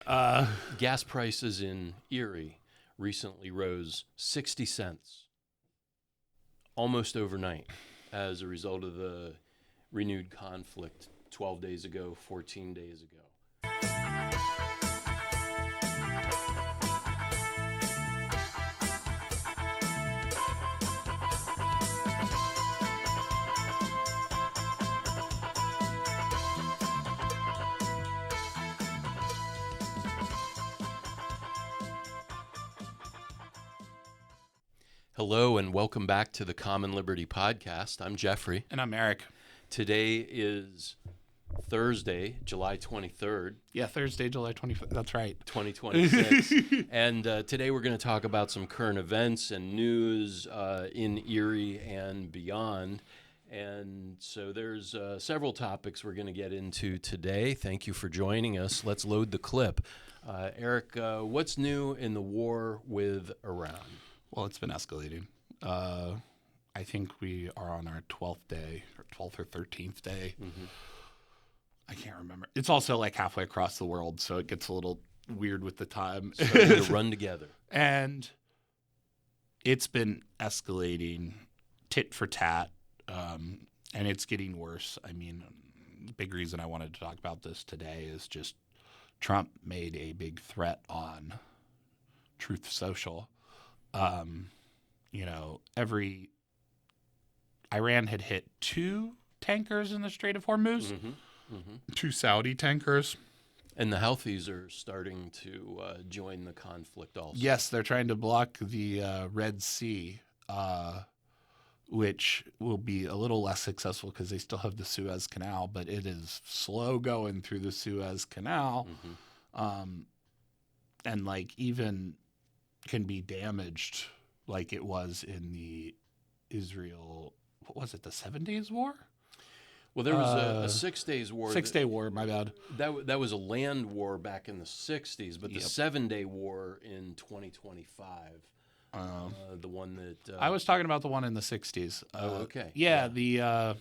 Gas prices in Erie recently rose 60 cents almost overnight as a result of the renewed conflict 12 days ago, 14 days ago. Hello and welcome back to the Common Liberty Podcast. I'm Jeffrey. And I'm Eric. Today is Thursday, July 23rd. Yeah, Thursday, July 25th. That's right. 2026. And today we're going to talk about some current events and news in Erie and beyond. And so there's several topics we're going to get into today. Thank you for joining us. Let's load the clip. Eric, what's new in the war with Iran? Well, it's been escalating. I think we are on our 12th day, or 12th or 13th day. Mm-hmm. I can't remember. It's also like halfway across the world, so it gets a little weird with the time. Starting to run together. And it's been escalating tit for tat, and it's getting worse. I mean, the big reason I wanted to talk about this today is just Trump made a big threat on Truth Social. Iran had hit 2 tankers in the Strait of Hormuz, Mm-hmm. 2 Saudi tankers. And the Houthis are starting to join the conflict also. Yes, they're trying to block the Red Sea, which will be a little less successful because they still have the Suez Canal, but it is slow going through the Suez Canal. Mm-hmm. And even can be damaged like it was in the Israel, what was it, the 7 Days War? Well, there was a 6 days war. 6 day war, my bad. That was a land war back in the 60s, but the 7-day war in 2025, the one that... I was talking about the one in the 60s. Okay. Yeah, there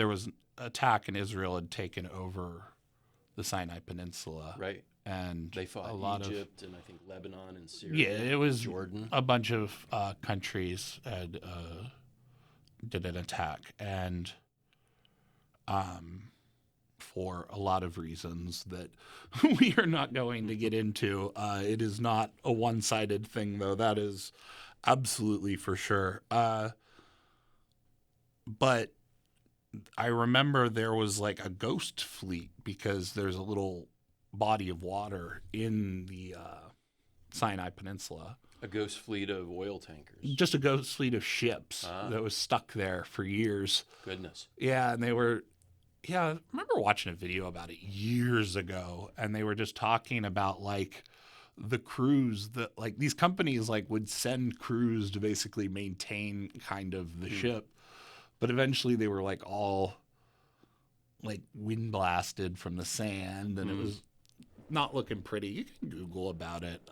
was an attack and Israel had taken over the Sinai Peninsula. Right. And they fought a lot Egypt and I think Lebanon and Syria. Yeah, it was Jordan. A bunch of countries had did an attack, and for a lot of reasons that we are not going to get into. It is not a one-sided thing, though. That is absolutely for sure. But I remember there was like a ghost fleet because there's a little body of water in the Sinai Peninsula. A ghost fleet of oil tankers. Just a ghost fleet of ships that was stuck there for years. Goodness. Yeah, and they were... Yeah, I remember watching a video about it years ago, and they were just talking about the crews that these companies would send crews to basically maintain kind of the ship, but eventually they were all wind blasted from the sand, and it was not looking pretty. You can Google about it.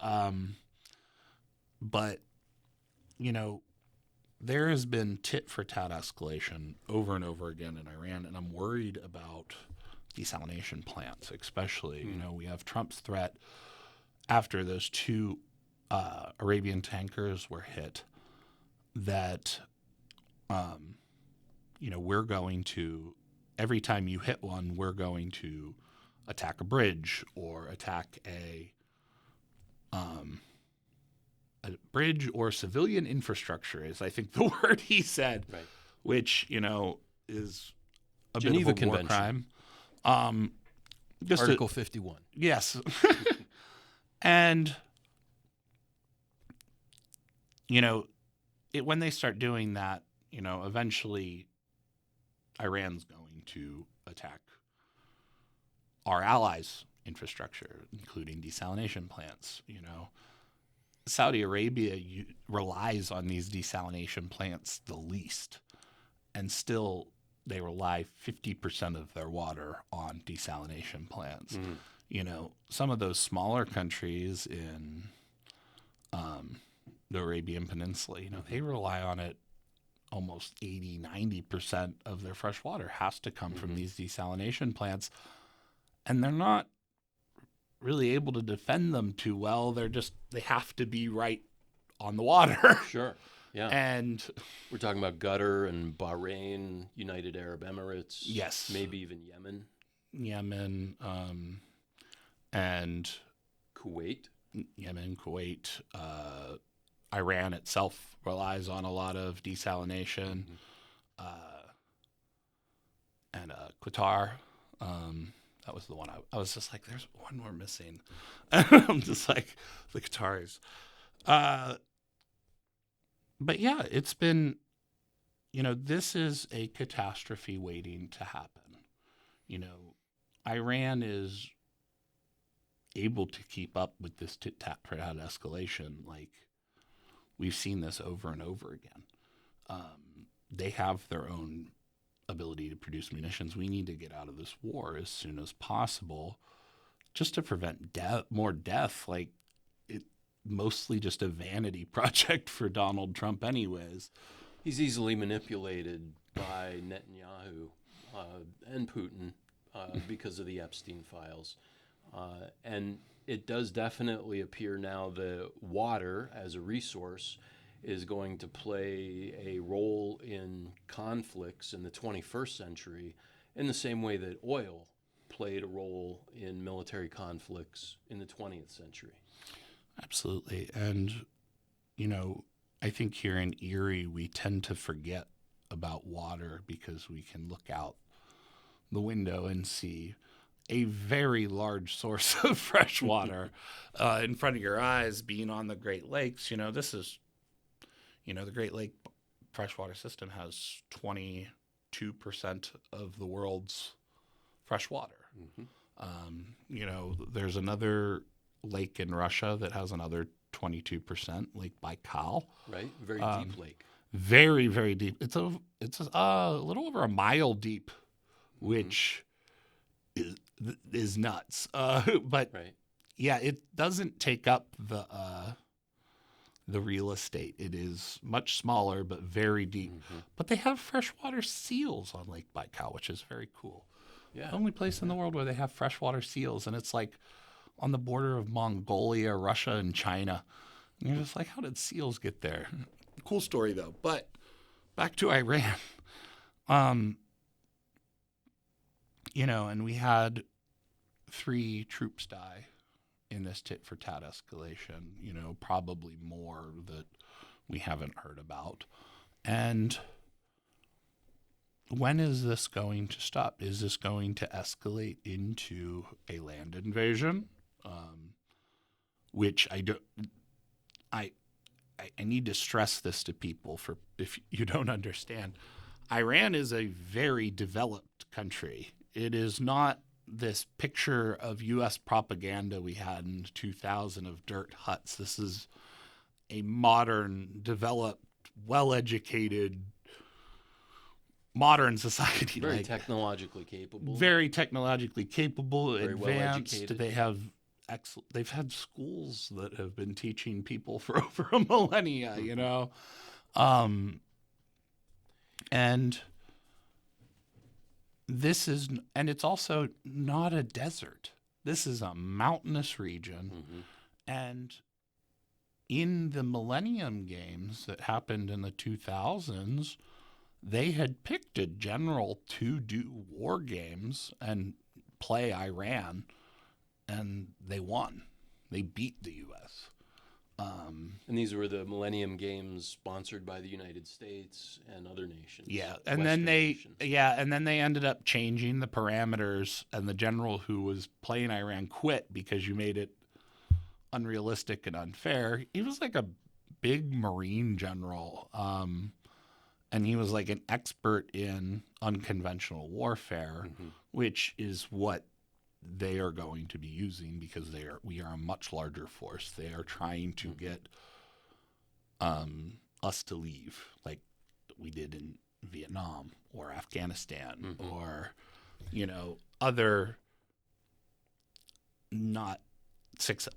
But, there has been tit-for-tat escalation over and over again in Iran, and I'm worried about desalination plants, especially. We have Trump's threat after those 2 Arabian tankers were hit that, we're going to, every time you hit one, we're going to attack a bridge or attack a bridge or civilian infrastructure is, I think, the word he said, right. Which, is a Geneva bit of a war Convention. crime. Article 51. Yes. And, when they start doing that, eventually Iran's going to attack our allies' infrastructure, including desalination plants. Saudi Arabia relies on these desalination plants the least, and still they rely 50% of their water on desalination plants. Mm-hmm. Some of those smaller countries in the Arabian Peninsula, they rely on it almost 80, 90% of their fresh water has to come from these desalination plants. and they're not really able to defend them too well. They have to be right on the water. Sure. Yeah. And we're talking about Qatar and Bahrain, United Arab Emirates. Yes. Maybe even Yemen. And Kuwait. Iran itself relies on a lot of desalination. And Qatar. That was the one I was just like, there's one more missing. I'm just like, the Qataris. But yeah, it's been, this is a catastrophe waiting to happen. Iran is able to keep up with this tit-tat-for-tat escalation. Like, we've seen this over and over again. They have their own ability to produce munitions. We need to get out of this war as soon as possible, just to prevent more death. Like, it mostly just a vanity project for Donald Trump anyways. He's easily manipulated by Netanyahu and Putin because of the Epstein files. And it does definitely appear now that water as a resource is going to play a role in conflicts in the 21st century in the same way that oil played a role in military conflicts in the 20th century. Absolutely. And, I think here in Erie, we tend to forget about water because we can look out the window and see a very large source of fresh water in front of your eyes being on the Great Lakes. This is, the Great Lake freshwater system has 22% of the world's fresh water. There's another lake in Russia that has another 22%, Lake Baikal. Right, very deep lake. Very, very deep. It's a little over a mile deep, which is nuts. But right. Yeah, it doesn't take up the real estate. It is much smaller but very deep. But they have freshwater seals on Lake Baikal, which is very cool. Yeah. The only place in the world where they have freshwater seals, and it's like on the border of Mongolia, Russia, and China. And you're just like, how did seals get there? Cool story, though. But back to Iran. And we had 3 troops die in this tit-for-tat escalation, probably more that we haven't heard about. And when is this going to stop? Is this going to escalate into a land invasion? Which I need to stress this to people if you don't understand. Iran is a very developed country. It is not this picture of U.S. propaganda we had in 2000 of dirt huts. This is a modern, developed, well-educated, modern society. Very technologically capable. Very technologically capable, very advanced. Well-educated. They've had schools that have been teaching people for over a millennia, and it's also not a desert. This is a mountainous region. And in the Millennium Games that happened in the 2000s, they had picked a general to do war games and play Iran, and they won. They beat the U.S. And these were the Millennium Games sponsored by the United States and other nations. Yeah, and then they ended up changing the parameters, and the general who was playing Iran quit because you made it unrealistic and unfair. He was like a big Marine general, and he was like an expert in unconventional warfare, which is what they are going to be using because we are a much larger force. They are trying to get us to leave, like we did in Vietnam or Afghanistan or other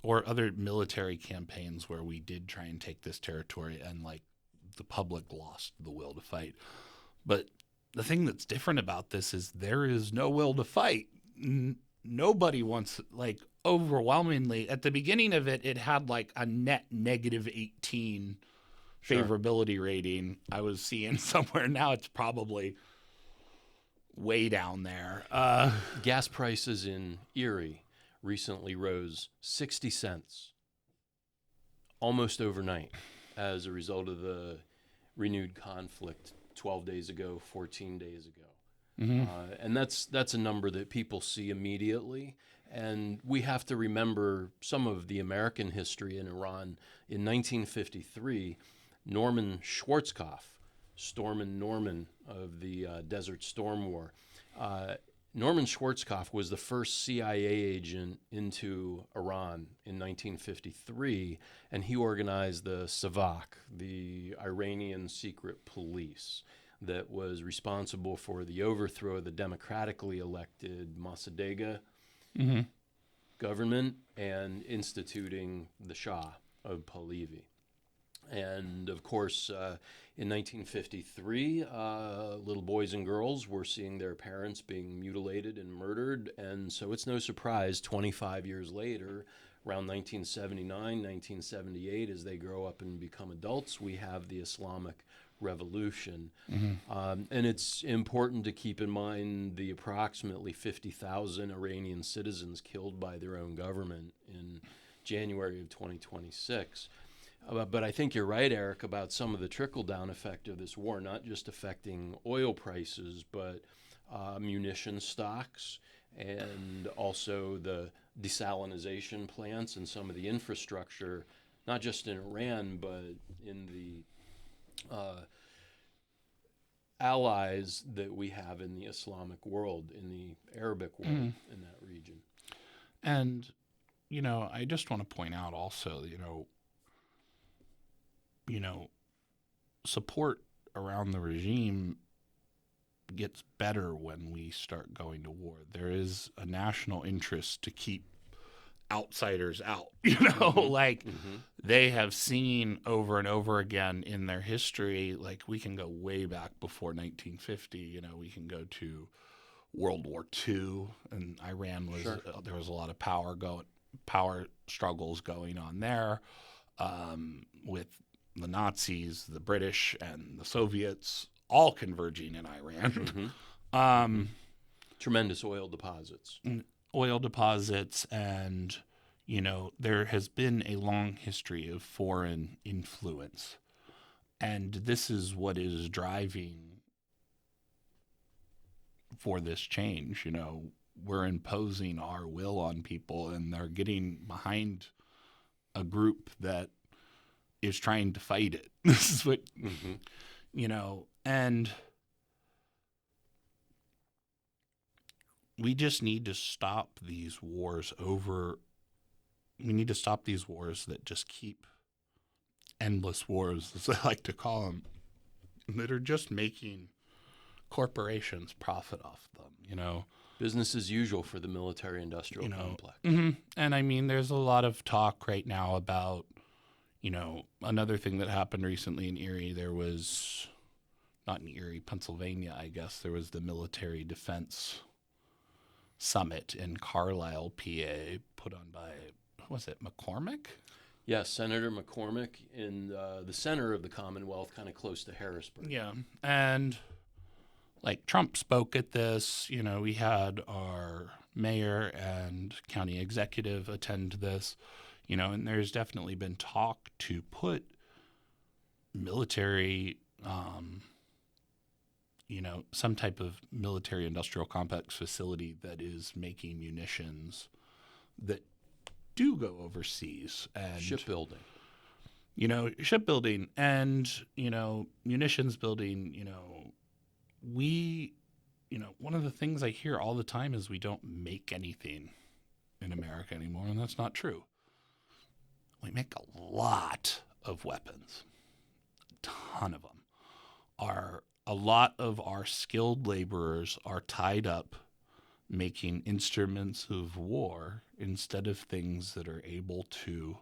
other military campaigns where we did try and take this territory and like the public lost the will to fight. But the thing that's different about this is there is no will to fight. nobody wants, like, overwhelmingly at the beginning of it, it had like a net negative 18 Sure. favorability rating. I was seeing somewhere now it's probably way down there. Gas prices in Erie recently rose 60 cents almost overnight as a result of the renewed conflict 12 days ago, 14 days ago. And that's a number that people see immediately. And we have to remember some of the American history in Iran. In 1953, Norman Schwarzkopf, Stormin' Norman of the Desert Storm War, Norman Schwarzkopf was the first CIA agent into Iran in 1953, and he organized the Savak, the Iranian secret police, that was responsible for the overthrow of the democratically elected Mossadegh government and instituting the Shah of Pahlavi. And of course, in 1953, little boys and girls were seeing their parents being mutilated and murdered. And so it's no surprise 25 years later, around 1979, 1978, as they grow up and become adults, we have the Islamic Revolution. And it's important to keep in mind the approximately 50,000 Iranian citizens killed by their own government in January of 2026. But I think you're right, Eric, about some of the trickle-down effect of this war, not just affecting oil prices, but munition stocks and also the desalinization plants and some of the infrastructure, not just in Iran, but in the allies that we have in the Islamic world, in the Arabic world, in that region. And, I just want to point out also, support around the regime gets better when we start going to war. There is a national interest to keep outsiders out, they have seen over and over again in their history, like we can go way back before 1950, we can go to World War II, and Iran was, there was a lot of power struggles going on there, with the Nazis, the British, and the Soviets all converging in Iran. Tremendous oil deposits. And, there has been a long history of foreign influence. And this is what is driving for this change. We're imposing our will on people, and they're getting behind a group that is trying to fight it. This is what, and we just need to stop these wars we need to stop these wars that just keep endless wars, as I like to call them, that are just making corporations profit off them, Business as usual for the military-industrial complex. And I mean, there's a lot of talk right now about, another thing that happened recently in Erie. There was, not in Erie, Pennsylvania, I guess, there was the Military Defense Summit in Carlisle, PA, put on by, was it McCormick? Yes, Senator McCormick in the center of the Commonwealth, kind of close to Harrisburg. Yeah, and like Trump spoke at this. We had our mayor and county executive attend this. And there's definitely been talk to put military, some type of military industrial complex facility that is making munitions that do go overseas, and shipbuilding and, munitions building, one of the things I hear all the time is we don't make anything in America anymore, and that's not true. We make a lot of weapons, a ton of them. A lot of our skilled laborers are tied up making instruments of war instead of things that are able to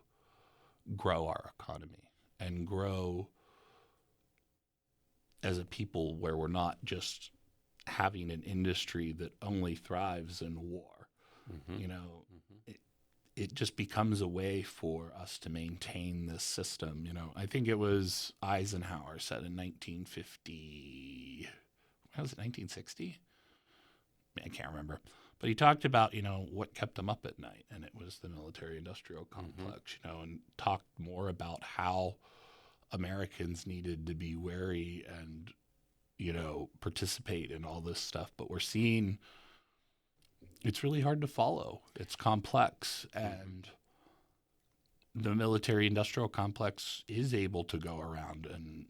grow our economy and grow as a people, where we're not just having an industry that only thrives in war. Mm-hmm. You know, Mm-hmm. it just becomes a way for us to maintain this system. You know, I think it was Eisenhower said in 1950, what was it, 1960? I can't remember. But he talked about, you know, what kept him up at night, and it was the military-industrial complex, you know, and talked more about how Americans needed to be wary and, you know, participate in all this stuff. But we're seeing it's really hard to follow. It's complex, and the military-industrial complex is able to go around, and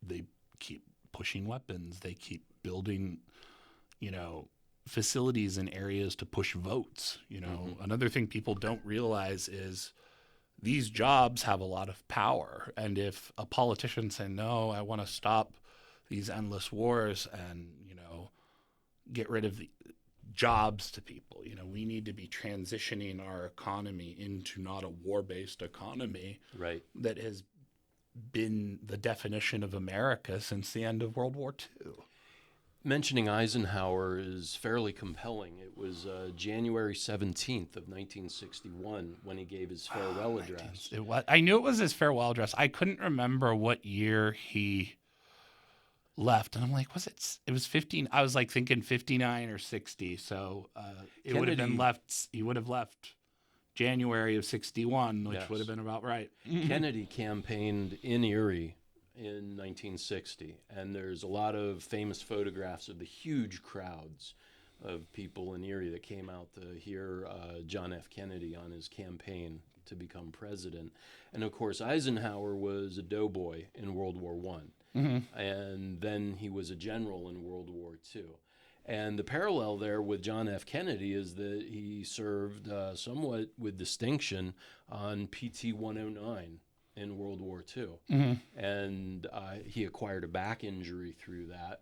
they keep pushing weapons. They keep building, you know, facilities in areas to push votes. You know, another thing people don't realize is these jobs have a lot of power. And if a politician say, no, I want to stop these endless wars and, you know, get rid of the jobs to people, you know, we need to be transitioning our economy into not a war-based economy Right. that has been the definition of America since the end of World War II. Mentioning Eisenhower is fairly compelling. It was January 17th of 1961 when he gave his farewell address. I knew it was his farewell address. I couldn't remember what year he left, and I'm like, it was 15. I was like thinking 59 or 60. So it would have been left. He would have left January of 61, which would have been about right. Kennedy campaigned in Erie in 1960, and there's a lot of famous photographs of the huge crowds of people in Erie that came out to hear John F. Kennedy on his campaign to become president. And of course, Eisenhower was a doughboy in World War I, and then he was a general in World War II. And the parallel there with John F. Kennedy is that he served somewhat with distinction on PT-109 in World War II. And he acquired a back injury through that.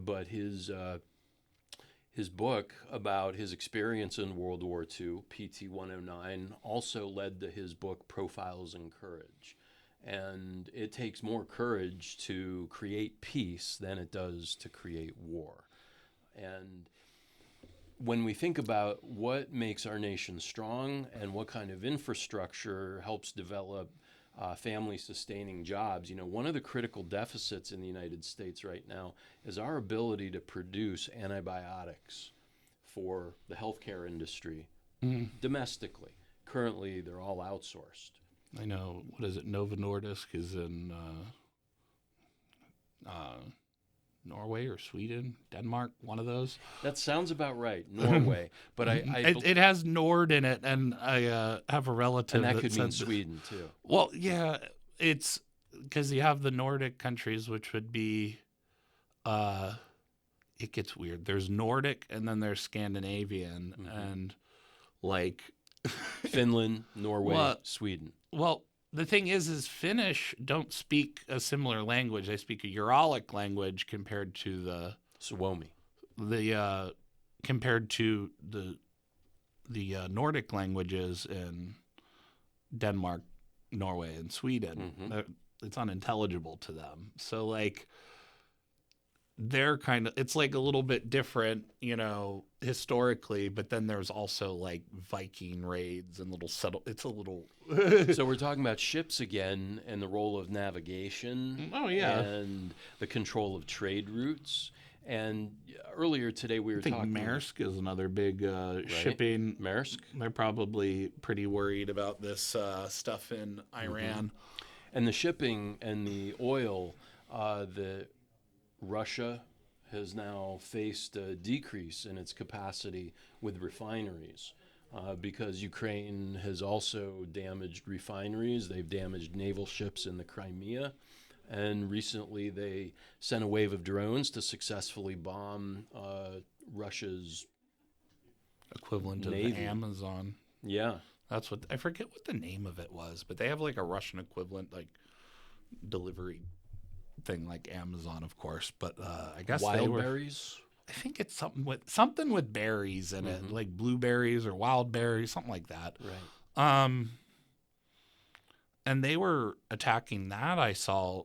But his book about his experience in World War II, PT-109, also led to his book Profiles in Courage. And it takes more courage to create peace than it does to create war. And when we think about what makes our nation strong and what kind of infrastructure helps develop family-sustaining jobs, you know, one of the critical deficits in the United States right now is our ability to produce antibiotics for the healthcare industry domestically. Currently, they're all outsourced. I know, what is it, Novo Nordisk is in Norway or Sweden, Denmark, one of those. That sounds about right, Norway. But it has Nord in it, and I have a relative. And that could mean Sweden, too. Well, yeah, it's because you have the Nordic countries, which would be, it gets weird. There's Nordic, and then there's Scandinavian, and like Finland, Norway, Sweden. Well, the thing is Finnish don't speak a similar language. They speak a Uralic language compared to the Suomi. Compared to the Nordic languages in Denmark, Norway, and Sweden. It's unintelligible to them. So like they're kind of, it's like a little bit different, you know, historically, but then there's also like Viking raids and it's a little. So we're talking about ships again and the role of navigation. Oh, yeah. And the control of trade routes. And earlier today we were talking. Maersk is another big shipping. Maersk. They're probably pretty worried about this stuff in Iran. And the shipping and the oil, Russia has now faced a decrease in its capacity with refineries because Ukraine has also damaged refineries. They've damaged naval ships in the Crimea. And recently they sent a wave of drones to successfully bomb Russia's equivalent of Navy. The Amazon. Yeah. That's what, I forget what the name of it was, but they have like a Russian equivalent, like delivery thing like Amazon, of course, but I guess wild berries. I think it's something with berries in it, like blueberries or wild berries, something like that. Right. And they were attacking that. I saw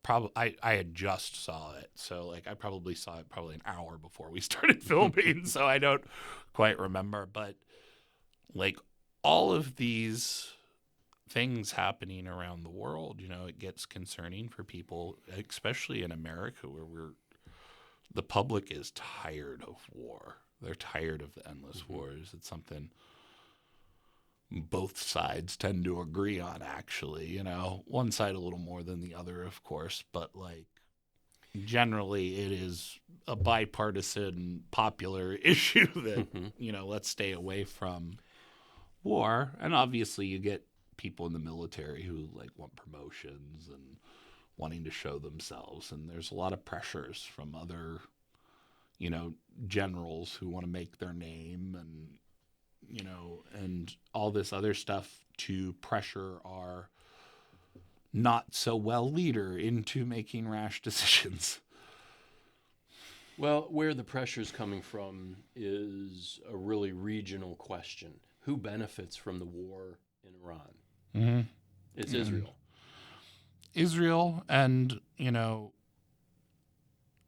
I had just saw it, so like I probably saw it probably an hour before we started filming, so I don't quite remember. But like all of these things happening around the world, it gets concerning for people, especially in America, where the public is tired of war. They're tired of the endless wars. It's something both sides tend to agree on, actually. One side a little more than the other, of course, but like generally it is a bipartisan popular issue that, let's stay away from war. And obviously you get people in the military who like want promotions and wanting to show themselves. And there's a lot of pressures from other, generals who want to make their name and, and all this other stuff to pressure our not so well leader into making rash decisions. Well, where the pressure is coming from is a really regional question. Who benefits from the war in Iran? Mm-hmm. It's Israel. Israel, and,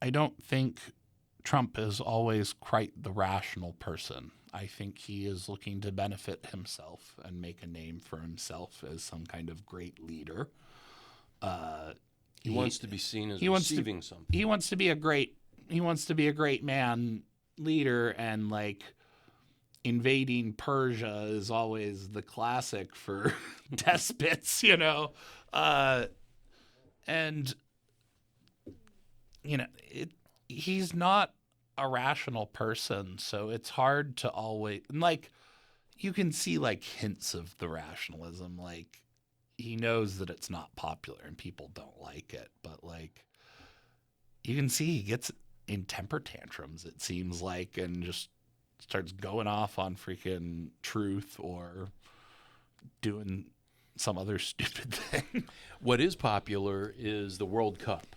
I don't think Trump is always quite the rational person. I think he is looking to benefit himself and make a name for himself as some kind of great leader. He wants to be seen as receiving something. He wants to be a great man leader, and like invading Persia is always the classic for despots, and he's not a rational person, so it's hard to always, like, you can see like hints of the rationalism, like he knows that it's not popular and people don't like it, but like you can see he gets in temper tantrums, it seems like, and just starts going off on freaking truth or doing some other stupid thing. What is popular is the World Cup.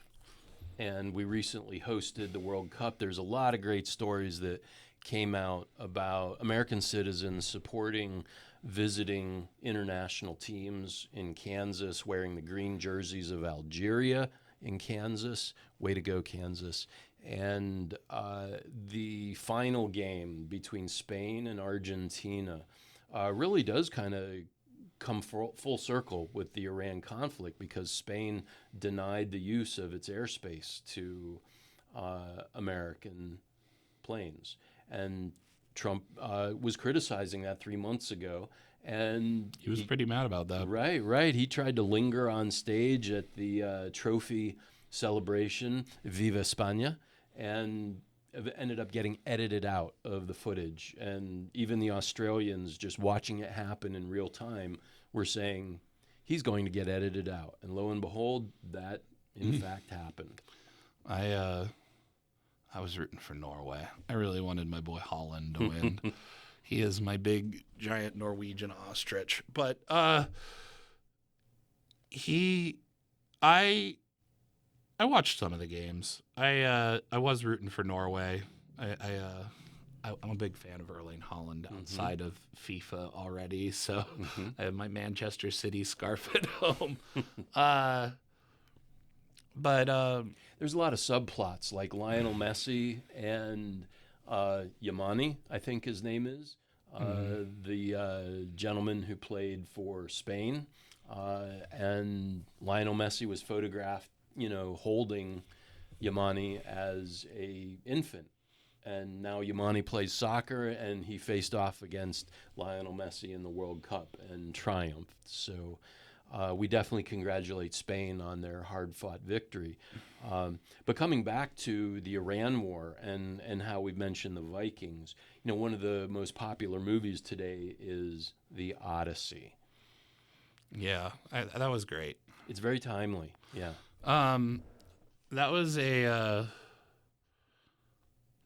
And we recently hosted the World Cup. There's a lot of great stories that came out about American citizens supporting visiting international teams in Kansas, wearing the green jerseys of Algeria in Kansas. Way to go, Kansas. And the final game between Spain and Argentina really does kind of come full circle with the Iran conflict, because Spain denied the use of its airspace to American planes. And Trump was criticizing that 3 months ago. And he was pretty mad about that. Right. He tried to linger on stage at the trophy celebration, Viva España, and ended up getting edited out of the footage. And even the Australians, just watching it happen in real time, were saying he's going to get edited out. And lo and behold, that in fact happened. I was rooting for Norway. I really wanted my boy Holland to win. He is my big giant Norwegian ostrich. But I watched some of the games. I was rooting for Norway. I'm a big fan of Erling Haaland outside of FIFA already, so I have my Manchester City scarf at home. But there's a lot of subplots, like Lionel Messi and Yamani, I think his name is, the gentleman who played for Spain. And Lionel Messi was photographed, holding Yamani as a infant. And now Yamani plays soccer, and he faced off against Lionel Messi in the World Cup and triumphed. So we definitely congratulate Spain on their hard-fought victory. But coming back to the Iran war and how we've mentioned the Vikings, one of the most popular movies today is the Odyssey. Yeah, that was great. It's very timely, yeah. That was a...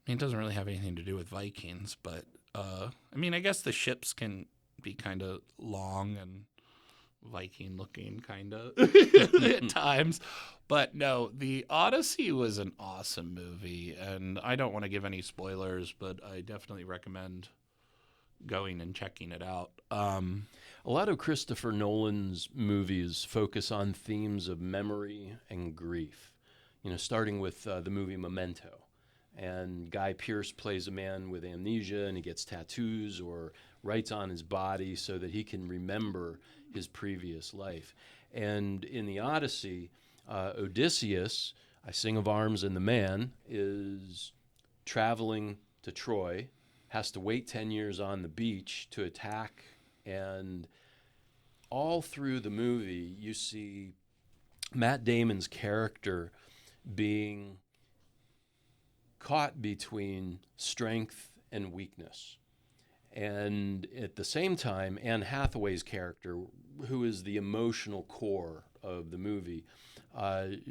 it doesn't really have anything to do with Vikings, but I guess the ships can be kind of long and Viking-looking, kind of at times. But no, the Odyssey was an awesome movie, and I don't want to give any spoilers, but I definitely recommend going and checking it out. A lot of Christopher Nolan's movies focus on themes of memory and grief, starting with the movie Memento. And Guy Pearce plays a man with amnesia, and he gets tattoos or writes on his body so that he can remember his previous life. And in the Odyssey, Odysseus, I sing of arms and the man, is traveling to Troy, has to wait 10 years on the beach to attack, and all through the movie you see Matt Damon's character being caught between strength and weakness. And at the same time, Anne Hathaway's character, who is the emotional core of the movie,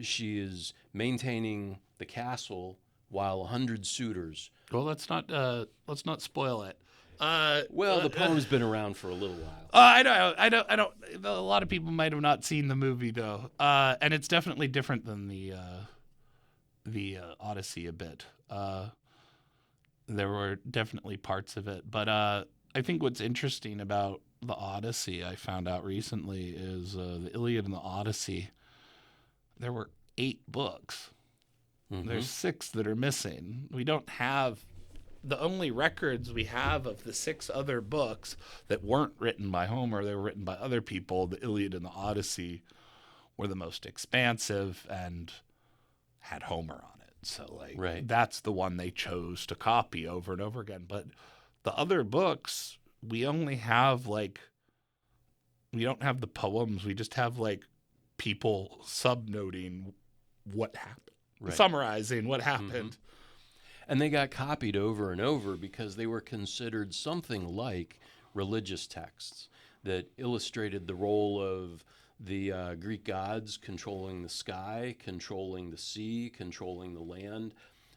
she is maintaining the castle while 100 suitors. Well, let's not spoil it. Well, the poem's been around for a little while. I don't. A lot of people might have not seen the movie though, and it's definitely different than the Odyssey a bit. There were definitely parts of it, but I think what's interesting about the Odyssey, I found out recently, is the Iliad and the Odyssey. There were 8 books. Mm-hmm. There's 6 that are missing. We don't have. The only records we have of the 6 other books that weren't written by Homer, they were written by other people. The Iliad and the Odyssey were the most expansive and had Homer on it. So, That's the one they chose to copy over and over again. But the other books, we only have, we don't have the poems. We just have, people subnoting what happened, summarizing what happened. Mm-hmm. And they got copied over and over because they were considered something like religious texts that illustrated the role of the Greek gods controlling the sky, controlling the sea, controlling the land.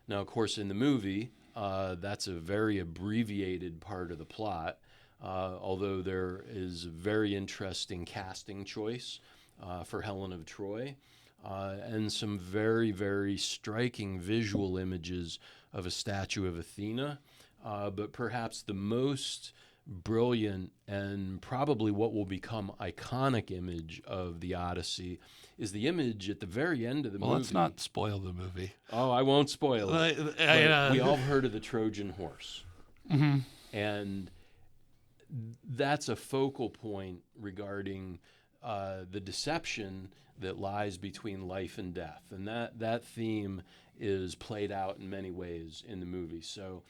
Now, of course, in the movie, that's a very abbreviated part of the plot, although there is a very interesting casting choice for Helen of Troy, and some very, very striking visual images of a statue of Athena. But perhaps the most brilliant and probably what will become iconic image of the Odyssey is the image at the very end of the movie. Well, let's not spoil the movie. Oh, I won't spoil it. We all heard of the Trojan horse. Mm-hmm. And that's a focal point regarding the deception that lies between life and death. And that theme is played out in many ways in the movie. So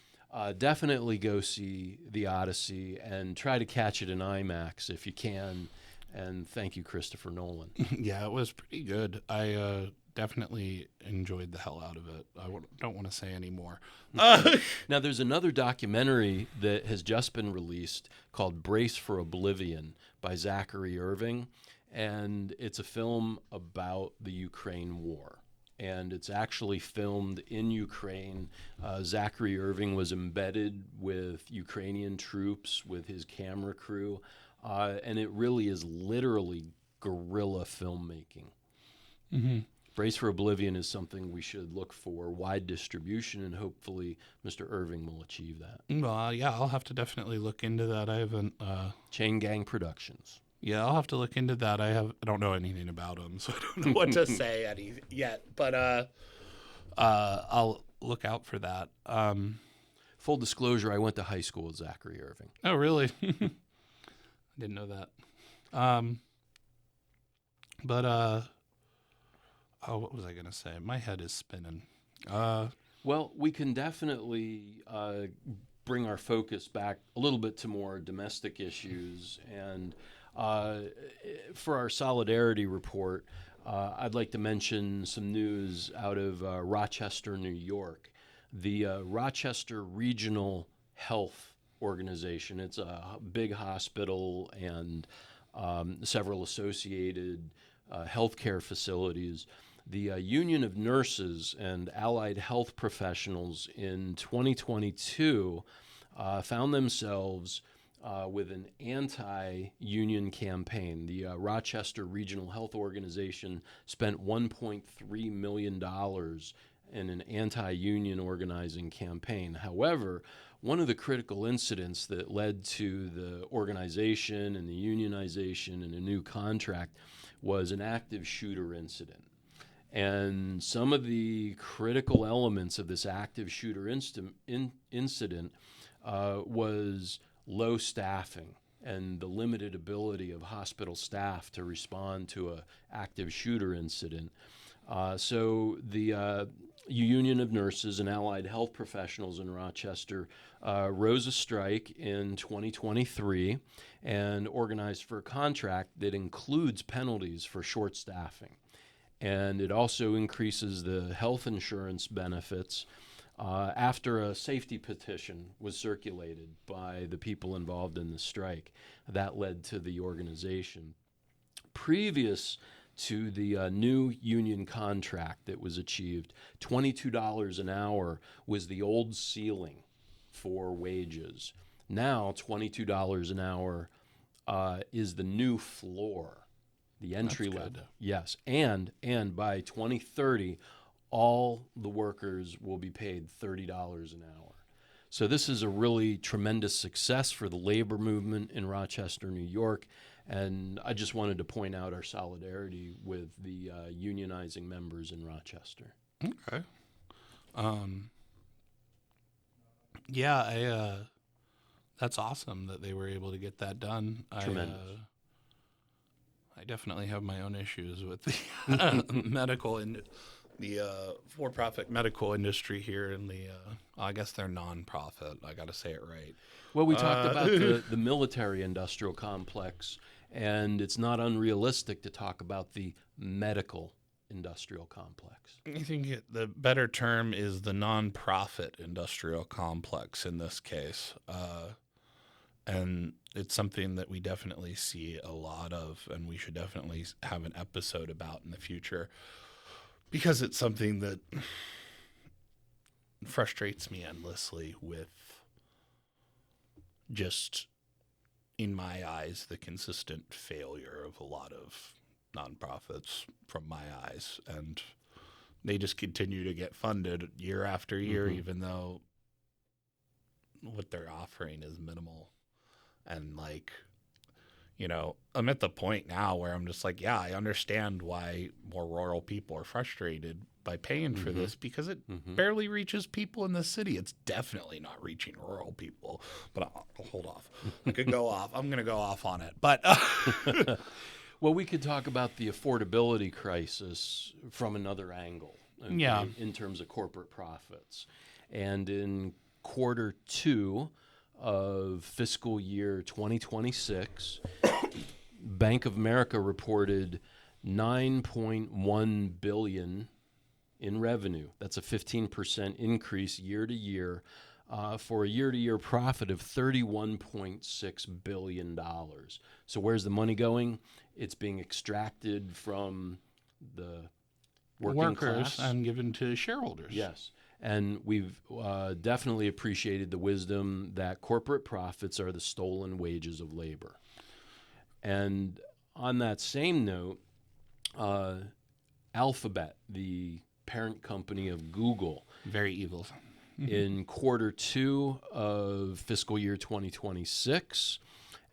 definitely go see the Odyssey and try to catch it in IMAX if you can. And thank you, Christopher Nolan. Yeah, it was pretty good. I definitely enjoyed the hell out of it. I don't want to say any more. Now, there's another documentary that has just been released called Brace for Oblivion by Zachary Irving. And it's a film about the Ukraine war. And it's actually filmed in Ukraine. Zachary Irving was embedded with Ukrainian troops with his camera crew. And it really is literally guerrilla filmmaking. Mm-hmm. Brace for Oblivion is something we should look for wide distribution, and hopefully Mr. Irving will achieve that. Well, yeah, I'll have to definitely look into that. I haven't... Chain Gang Productions. Yeah, I'll have to look into that. I don't know anything about them, so I don't know what to say yet. But I'll look out for that. Full disclosure, I went to high school with Zachary Irving. Oh, really? I didn't know that. What was I going to say? My head is spinning. Well, we can definitely bring our focus back a little bit to more domestic issues. And for our Solidarity Report, I'd like to mention some news out of Rochester, New York. The Rochester Regional Health Organization, it's a big hospital and several associated healthcare facilities. The Union of Nurses and Allied Health Professionals in 2022 found themselves with an anti-union campaign. The Rochester Regional Health Organization spent $1.3 million in an anti-union organizing campaign. However, one of the critical incidents that led to the organization and the unionization and a new contract was an active shooter incident. And some of the critical elements of this active shooter incident was low staffing and the limited ability of hospital staff to respond to an active shooter incident. So the Union of Nurses and Allied Health Professionals in Rochester rose a strike in 2023 and organized for a contract that includes penalties for short staffing. And it also increases the health insurance benefits after a safety petition was circulated by the people involved in the strike. That led to the organization. Previous to the new union contract that was achieved, $22 an hour was the old ceiling for wages. Now, $22 an hour is the new floor. The entry level. Good. Yes. And by 2030, all the workers will be paid $30 an hour. So this is a really tremendous success for the labor movement in Rochester, New York. And I just wanted to point out our solidarity with the unionizing members in Rochester. Okay. Yeah, that's awesome that they were able to get that done. Tremendous. I definitely have my own issues with the medical and the for-profit medical industry here in the. I guess they're non-profit. I got to say it right. Well, we talked about the military-industrial complex, and it's not unrealistic to talk about the medical-industrial complex. I think the better term is the non-profit industrial complex in this case. And it's something that we definitely see a lot of, and we should definitely have an episode about in the future, because it's something that frustrates me endlessly with just, in my eyes, the consistent failure of a lot of nonprofits from my eyes. And they just continue to get funded year after year, even though what they're offering is minimal. And I'm at the point now where I'm just like, yeah, I understand why more rural people are frustrated by paying for this, because it barely reaches people in the city. It's definitely not reaching rural people. But I'll hold off. I could go off. I'm going to go off on it. But well, we could talk about the affordability crisis from another angle. Okay, yeah. In terms of corporate profits. And in quarter 2 of fiscal year 2026, Bank of America reported $9.1 billion in revenue. That's a 15% increase year to year, for a year-to-year profit of $31.6 billion. So where's the money going? It's being extracted from the working workers class and given to shareholders. Yes. And we've definitely appreciated the wisdom that corporate profits are the stolen wages of labor. And on that same note, Alphabet, the parent company of Google, Very evil. in quarter 2 of fiscal year 2026,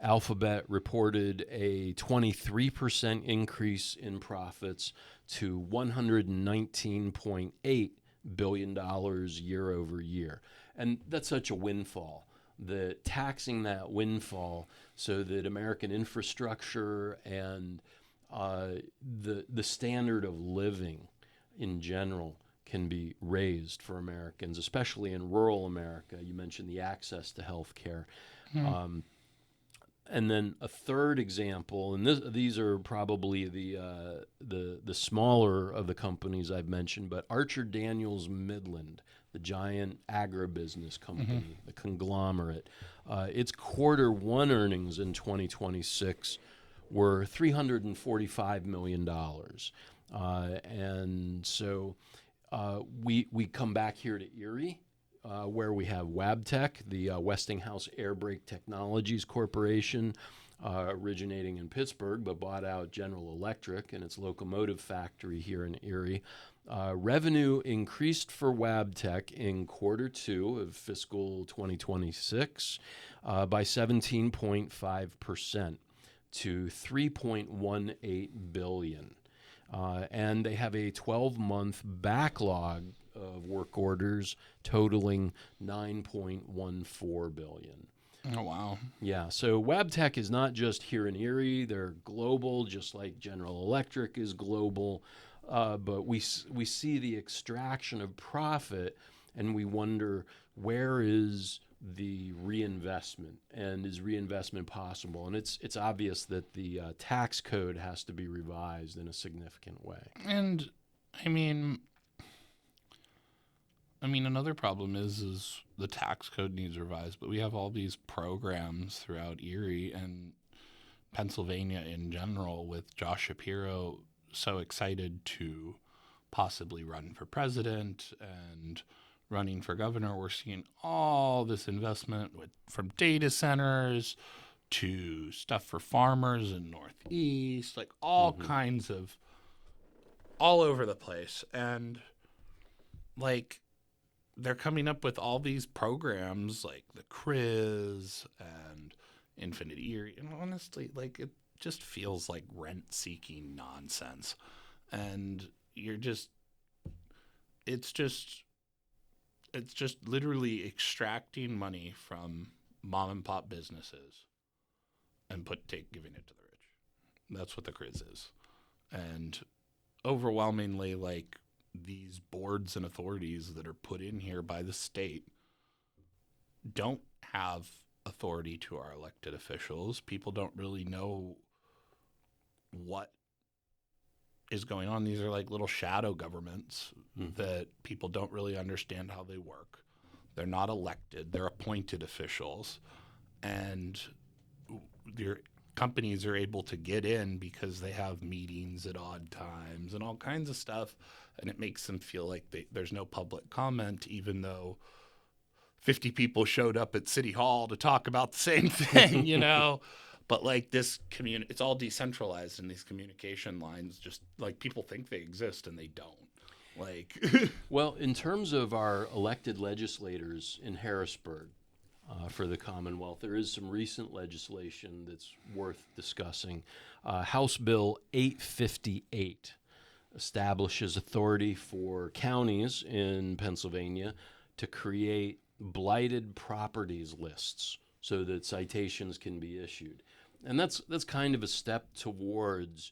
Alphabet reported a 23% increase in profits to $119.8 billion year over year. And that's such a windfall. The taxing that windfall so that American infrastructure and the standard of living in general can be raised for Americans, especially in rural America. You mentioned the access to health care. And then a third example, and these are probably the smaller of the companies I've mentioned, but Archer Daniels Midland, the giant agribusiness company, the conglomerate, its quarter 1 earnings in 2026 were $345 million. And so we come back here to ERIE, where we have Wabtec, the Westinghouse Air Brake Technologies Corporation, originating in Pittsburgh, but bought out General Electric and its locomotive factory here in ERIE. Revenue increased for Wabtec in quarter two of fiscal 2026 by 17.5% to $3.18 billion. And they have a 12-month backlog of work orders totaling $9.14 billion. Oh, wow. Yeah, so Wabtec is not just here in Erie. They're global, just like General Electric is global. But we see the extraction of profit, and we wonder, where is the reinvestment, and is reinvestment possible? And it's obvious that the tax code has to be revised in a significant way. And I mean, another problem is the tax code needs revised, but we have all these programs throughout Erie and Pennsylvania in general, with Josh Shapiro so excited to possibly run for president and running for governor. We're seeing all this investment from data centers to stuff for farmers in Northeast, like all kinds of, all over the place. And like, they're coming up with all these programs like the CRIZ and Infinite Erie. And honestly, like, it just feels like rent-seeking nonsense. And it's just literally extracting money from mom and pop businesses and giving it to the rich. That's what the CRIZ is. And overwhelmingly, like, these boards and authorities that are put in here by the state don't have authority to our elected officials. People don't really know what is going on. These are like little shadow governments that people don't really understand how they work. They're not elected. They're appointed officials. And your companies are able to get in because they have meetings at odd times and all kinds of stuff. And it makes them feel like there's no public comment, even though 50 people showed up at City Hall to talk about the same thing, you know? But like this it's all decentralized, and these communication lines, just like, people think they exist and they don't. Like, well, in terms of our elected legislators in Harrisburg for the Commonwealth, there is some recent legislation that's worth discussing. House Bill 858 establishes authority for counties in Pennsylvania to create blighted properties lists so that citations can be issued. And that's kind of a step towards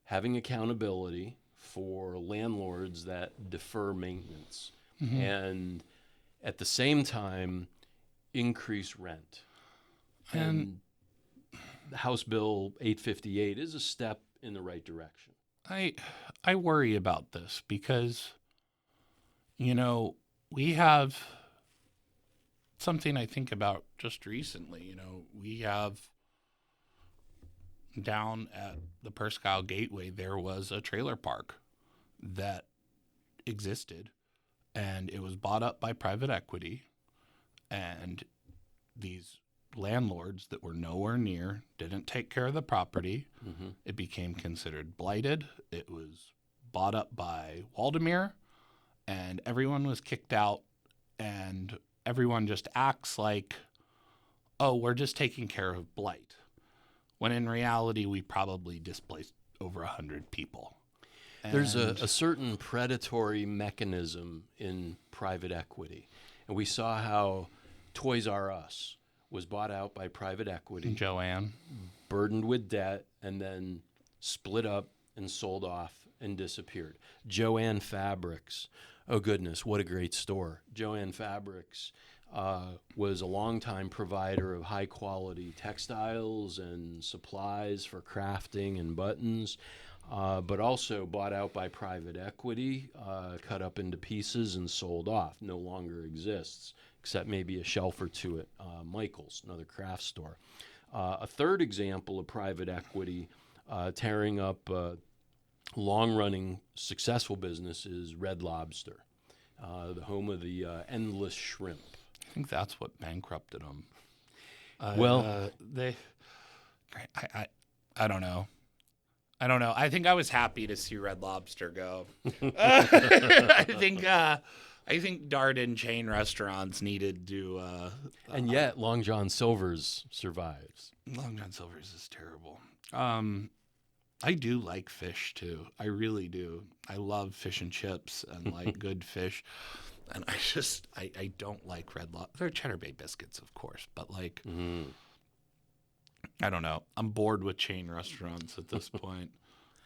having accountability for landlords that defer maintenance and at the same time increase rent. And House Bill 858 is a step in the right direction. I worry about this because, you know, we have something I think about just recently. You know, we have down at the Presque Isle Gateway, there was a trailer park that existed, and it was bought up by private equity, and these landlords that were nowhere near didn't take care of the property. It became considered blighted. It was bought up by Waldemir, and everyone was kicked out, and everyone just acts like, oh, we're just taking care of blight, when in reality we probably displaced over 100 people. There's a certain predatory mechanism in private equity, and we saw how Toys R Us was bought out by private equity, Joanne, burdened with debt, and then split up and sold off and disappeared. Joanne Fabrics, oh goodness, what a great store. Joanne Fabrics was a longtime provider of high quality textiles and supplies for crafting and buttons, but also bought out by private equity, cut up into pieces and sold off. No longer exists, except maybe a shelf or two at Michael's, another craft store. A third example of private equity tearing up long-running successful business is Red Lobster, the home of the endless shrimp. I think that's what bankrupted them. Well, I don't know. I don't know. I think I was happy to see Red Lobster go. I think Darden chain restaurants needed to. And yet, Long John Silver's survives. Long John Silver's is terrible. I do like fish too. I really do. I love fish and chips and like good fish. And I don't like Red Lobster. They're Cheddar Bay biscuits, of course, but like, I don't know. I'm bored with chain restaurants at this point.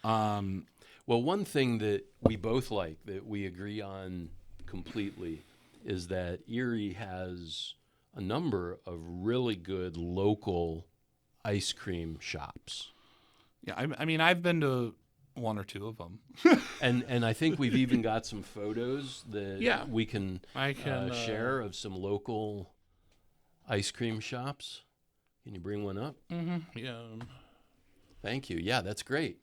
Well, one thing that we both like, that we agree on completely, is that Erie has a number of really good local ice cream shops. Yeah, I mean, I've been to one or two of them. And I think we've even got some photos that we can, I can share of some local ice cream shops. Can you bring one up? Mm-hmm. Yeah. Thank you. Yeah, that's great.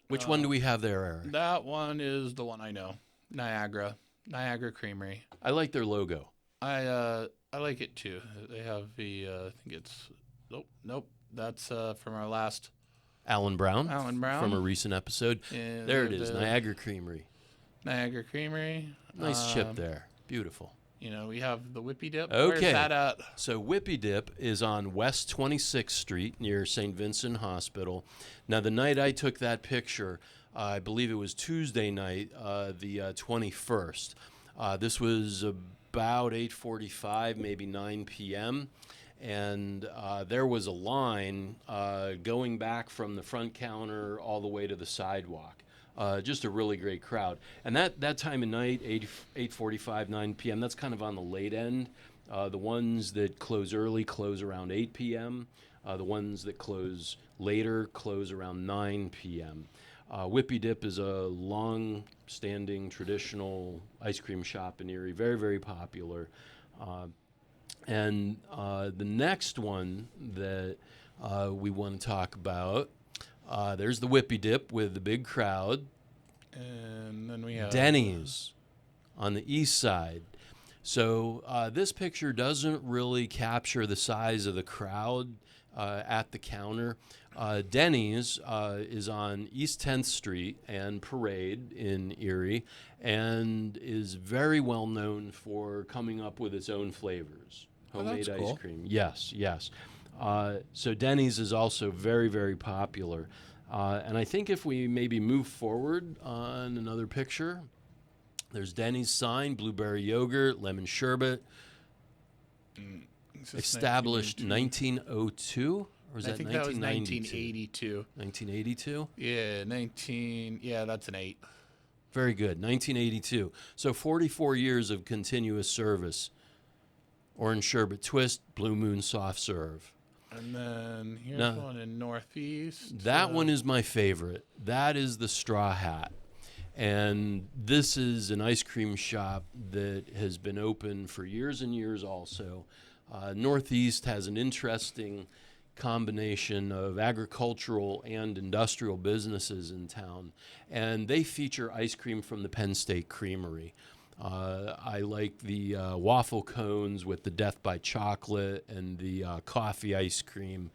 Which one do we have there, Eric? That one is the one I know. Niagara Creamery. I like their logo. I like it too. They have the I think it's nope. That's from our last Alan Brown from a recent episode. Yeah, there it is, Niagara Creamery. Niagara Creamery. Nice chip there. Beautiful. You know, we have the Whippy Dip. Okay. Where's that at? So Whippy Dip is on West 26th Street near St. Vincent Hospital. Now, the night I took that picture, I believe it was Tuesday night, the 21st. This was about 8:45, maybe 9 p.m., and there was a line going back from the front counter all the way to the sidewalk. Just a really great crowd. And that time of night, 8:45, 9 p.m., that's kind of on the late end. The ones that close early close around 8 p.m. The ones that close later close around 9 p.m. Whippy Dip is a long-standing traditional ice cream shop in Erie, very, very popular. And the next one that we want to talk about, there's the Whippy Dip with the big crowd. And then we have Denny's on the east side. So this picture doesn't really capture the size of the crowd at the counter. Denny's is on East 10th Street and Parade in Erie, and is very well known for coming up with its own flavors. Homemade that's cool. ice cream. Yes. So Denny's is also very, very popular. And I think if we maybe move forward on another picture, there's Denny's sign, blueberry yogurt, lemon sherbet. Established 1902? Or was I that think that was 1992? 1982. 1982? Yeah, that's an 8. Very good. 1982. So 44 years of continuous service. Orange sherbet twist, Blue Moon soft serve. And then here's one in Northeast. That one is my favorite. That is the Straw Hat. And this is an ice cream shop that has been open for years and years also. Northeast has an interesting combination of agricultural and industrial businesses in town. And they feature ice cream from the Penn State Creamery. I like the waffle cones with the Death by Chocolate and the coffee ice cream.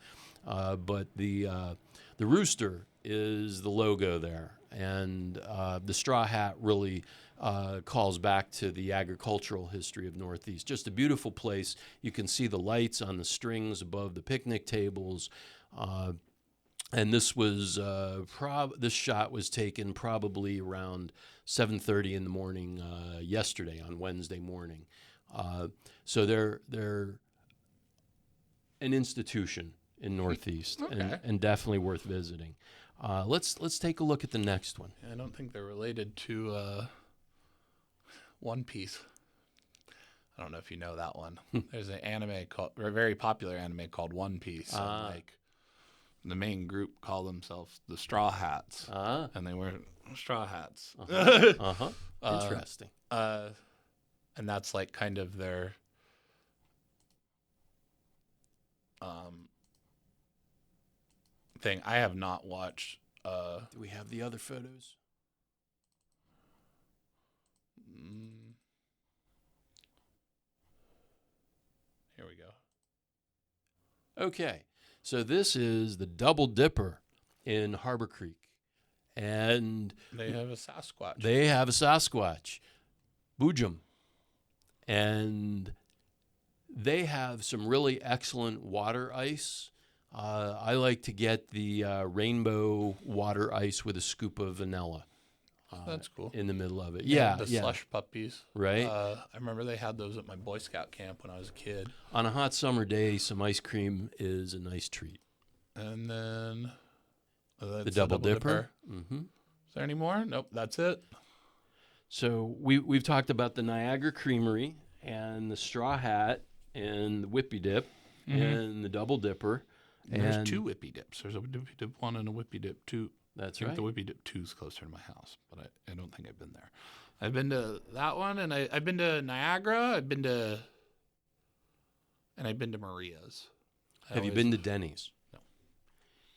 But the rooster is the logo there. And the Straw Hat really calls back to the agricultural history of Northeast. Just a beautiful place. You can see the lights on the strings above the picnic tables. And this was this shot was taken probably around 7:30 in the morning yesterday, on Wednesday morning. So they're an institution in Northeast, Okay. and definitely worth visiting. Let's take a look at the next one. I don't think they're related to One Piece. I don't know if you know that one. There's an a very popular anime called One Piece. And like the main group call themselves the Straw Hats, and they wear straw hats. Interesting. And that's like kind of their thing. I have not watched. Do we have the other photos? Here we go. Okay, so this is the Double Dipper in Harbor Creek. and They have a Sasquatch. they have a Sasquatch, Boojum, and they have some really excellent water ice. I like to get the rainbow water ice with a scoop of vanilla. That's cool. In the middle of it. They Yeah, have the yeah. slush puppies. Right. I remember they had those at my Boy Scout camp when I was a kid. On a hot summer day, some ice cream is a nice treat. And then The Double Dipper. Mm-hmm. Is there any more? Nope, that's it. So we've talked about the Niagara Creamery and the Straw Hat and the Whippy Dip and the Double Dipper. And there's 2 Whippy Dips. There's a Whippy Dip 1 and a Whippy Dip 2. That's I right. think the Whippy Dip 2 is closer to my house, but I don't think I've been there. I've been to that one, and I've been to Niagara. I've been to Maria's. Have you been to Denny's? No.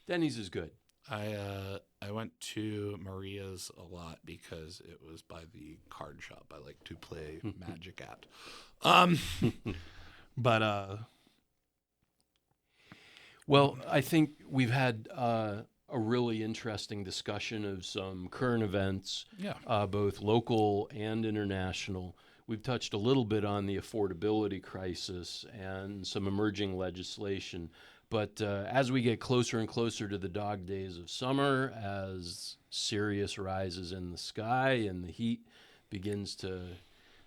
Denny's is good. I went to Maria's a lot because it was by the card shop I like to play Magic at. But Well, I think we've had a really interesting discussion of some current events, both local and international. We've touched a little bit on the affordability crisis and some emerging legislation. But as we get closer and closer to the dog days of summer, as Sirius rises in the sky and the heat begins to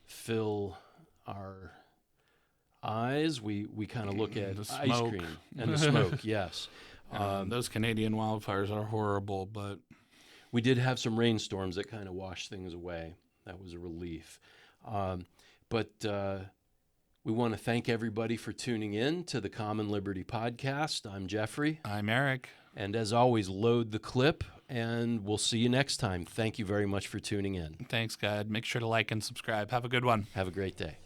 fill our eyes, we kind of look at The ice smoke. cream and the smoke, yes. those Canadian wildfires are horrible, but We did have some rainstorms that kind of washed things away. That was a relief. But we want to thank everybody for tuning in to the Common Liberty Podcast. I'm Jeffrey. I'm Eric. And as always, load the clip, and we'll see you next time. Thank you very much for tuning in. Thanks, guys. Make sure to like and subscribe. Have a good one. Have a great day.